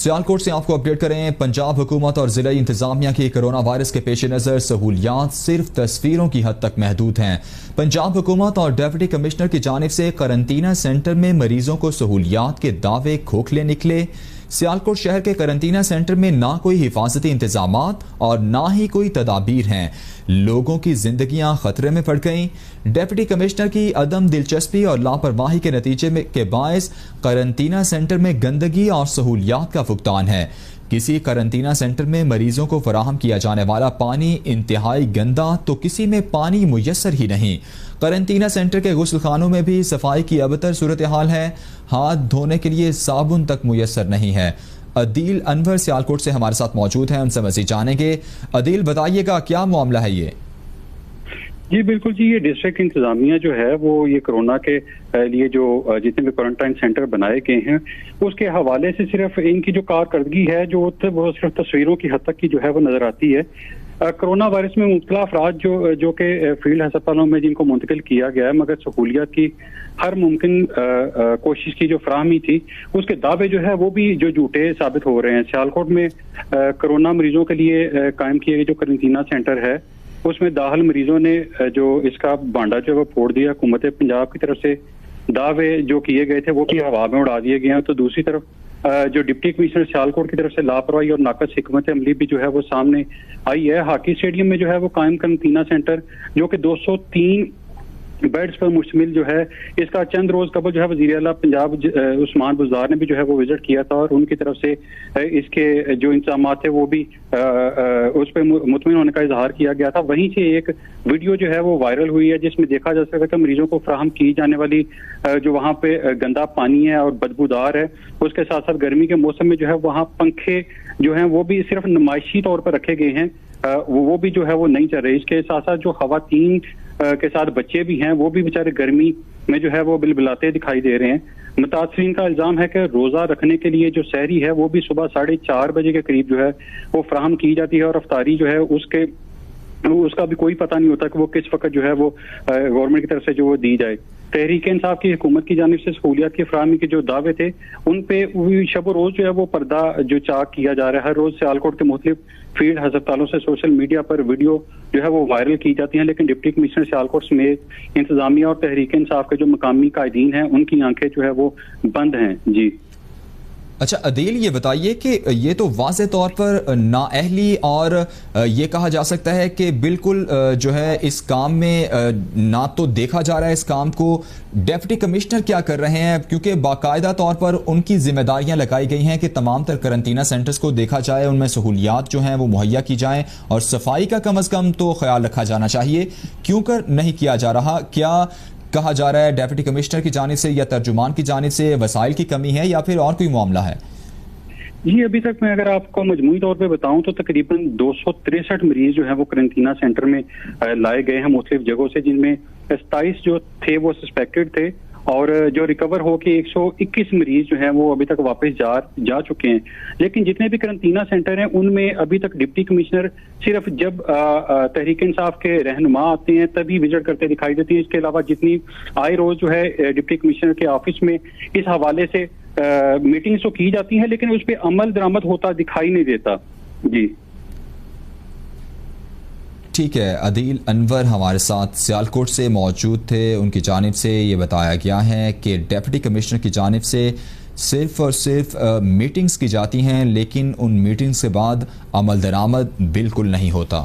सियालकोट से आपको अपडेट करें। पंजाब हुकूमत और जिला इंतजामिया की कोरोना वायरस के पेश नज़र सहूलियात सिर्फ तस्वीरों की हद तक महदूद हैं। पंजाब हुकूमत और डिप्टी कमिश्नर की जानिब से करंटीना सेंटर में मरीजों को सहूलियात के दावे खोखले निकले। सियालकोट शहर के करंटीना सेंटर में ना कोई हिफाजती इंतजामात और ना ही कोई तदाबीर हैं। लोगों की जिंदगियां खतरे में पड़ गईं। डिप्टी कमिश्नर की अदम दिलचस्पी और लापरवाही के नतीजे के बायस करंटीना सेंटर में गंदगी और सहूलियात का फुकदान है। किसी करंटीना सेंटर में मरीजों को फराहम किया जाने वाला पानी इंतहाई गंदा तो किसी में पानी मुयस्सर ही नहीं। करंटीना सेंटर के गुस्लखानों में भी सफाई की अबतर सूरत हाल है। हाथ धोने के लिए साबुन तक मुयस्सर नहीं है। अदील अनवर सियालकोट से हमारे साथ मौजूद हैं, उनसे मज़ीद जानेंगे। अदील, बताइएगा क्या मामला है ये? जी बिल्कुल जी, ये डिस्ट्रिक्ट इंतजामिया जो है वो ये कोरोना के लिए जो जितने भी क्वारंटाइन सेंटर बनाए गए हैं उसके हवाले से सिर्फ इनकी जो कारकर्दगी है वो सिर्फ तस्वीरों की हद तक की जो है वो नजर आती है। कोरोना वायरस में मुब्तला अफराद जो कि फील्ड अस्पतालों में जिनको मुंतकिल किया गया है, मगर सहूलियत की हर मुमकिन कोशिश की जो फराहमी थी उसके दावे जो है वो भी जो झूठे साबित हो रहे हैं। सियालकोट में कोरोना मरीजों के लिए कायम किए गए जो करंटीना सेंटर है उसमें दाखिल मरीजों ने जो इसका भांडा जो है वो फोड़ दिया। हुकूमत पंजाब की तरफ से दावे जो किए गए थे वो भी हवा में उड़ा दिए गए हैं। तो दूसरी तरफ जो डिप्टी कमिश्नर सियालकोट की तरफ से लापरवाही और नाकस हिकमत अमली भी जो है वो सामने आई है। हॉकी स्टेडियम में जो है वो कायम करंटीना सेंटर जो कि 203 बेड्स पर मुश्तमिल जो है, इसका चंद रोज कबल जो है वज़ीर आला पंजाब उस्मान बुज़दार ने भी जो है वो विजिट किया था और उनकी तरफ से इसके जो इंतजाम थे वो भी उस पर मुतमिन होने का इजहार किया गया था। वहीं से एक वीडियो जो है वो वायरल हुई है जिसमें देखा जा सकता है कि मरीजों को फराहम की जाने वाली जो वहाँ पे गंदा पानी है और बदबूदार है, उसके साथ साथ गर्मी के मौसम में जो है वहाँ पंखे जो है वो भी सिर्फ नुमाइशी तौर पर रखे गए हैं, वो भी जो है वो नहीं चल रहे। इसके साथ साथ जो खवातीन के साथ बच्चे भी हैं वो भी बेचारे गर्मी में जो है वो बिलबिलाते दिखाई दे रहे हैं। मुतासरीन का इल्जाम है कि रोजा रखने के लिए जो सहरी है वो भी सुबह 4:30 बजे के करीब जो है वो फराहम की जाती है और अफ्तारी जो है उसका भी कोई पता नहीं होता कि वो किस वक्त जो है वो गवर्नमेंट की तरफ से जो वो दी जाए। तहरीक इंसाफ की हुकूमत की जानिब से सहूलियत की फराहमी के जो दावे थे उन पे शब रोज जो है वो पर्दा जो चाक किया जा रहा है। हर रोज सियालकोट के मुख्तलिफ फील्ड अस्पतालों से सोशल मीडिया पर वीडियो जो है वो वायरल की जाती हैं, लेकिन डिप्टी कमिश्नर सियालकोट समेत इंतजामिया और तहरीक इंसाफ के जो मकामी कायदीन हैं उनकी आंखें जो है वो बंद हैं। जी अच्छा अदील, ये बताइए कि ये तो वाज़े तौर पर नाअहली और ये कहा जा सकता है कि बिल्कुल जो है इस काम में ना तो देखा जा रहा है इस काम को। डिप्टी कमिश्नर क्या कर रहे हैं, क्योंकि बाकायदा तौर पर उनकी जिम्मेदारियां लगाई गई हैं कि तमाम तर करंटीना सेंटर्स को देखा जाए, उनमें सहूलियात जो हैं वो मुहैया की जाएं और सफाई का कम अज़ कम तो ख्याल रखा जाना चाहिए। क्यों कर नहीं किया जा रहा? क्या कहा जा रहा है डिप्टी कमिश्नर की जानिब से या तर्जुमान की जानिब से वसाइल की कमी है या फिर और कोई मामला है? जी अभी तक मैं अगर आपको मजमूई तौर पे बताऊं तो तकरीबन 263 मरीज जो है वो करंटीना सेंटर में लाए गए हैं मुख्तलिफ जगहों से, जिनमें 27 जो थे वो सस्पेक्टेड थे और जो रिकवर हो के 121 मरीज जो हैं वो अभी तक वापस जा चुके हैं। लेकिन जितने भी करंटीना सेंटर हैं उनमें अभी तक डिप्टी कमिश्नर सिर्फ जब तहरीक इंसाफ के रहनुमा आते हैं तभी विजिट करते दिखाई देती हैं। इसके अलावा जितनी आए रोज जो है डिप्टी कमिश्नर के ऑफिस में इस हवाले से मीटिंग्स तो की जाती हैं लेकिन उस पर अमल दरामद होता दिखाई नहीं देता। जी ठीक है, अदील अनवर हमारे साथ सियालकोट से मौजूद थे। उनकी जानिब से ये बताया गया है कि डिप्टी कमिश्नर की जानिब से सिर्फ और सिर्फ मीटिंग्स की जाती हैं लेकिन उन मीटिंग्स के बाद अमल दरामद बिल्कुल नहीं होता।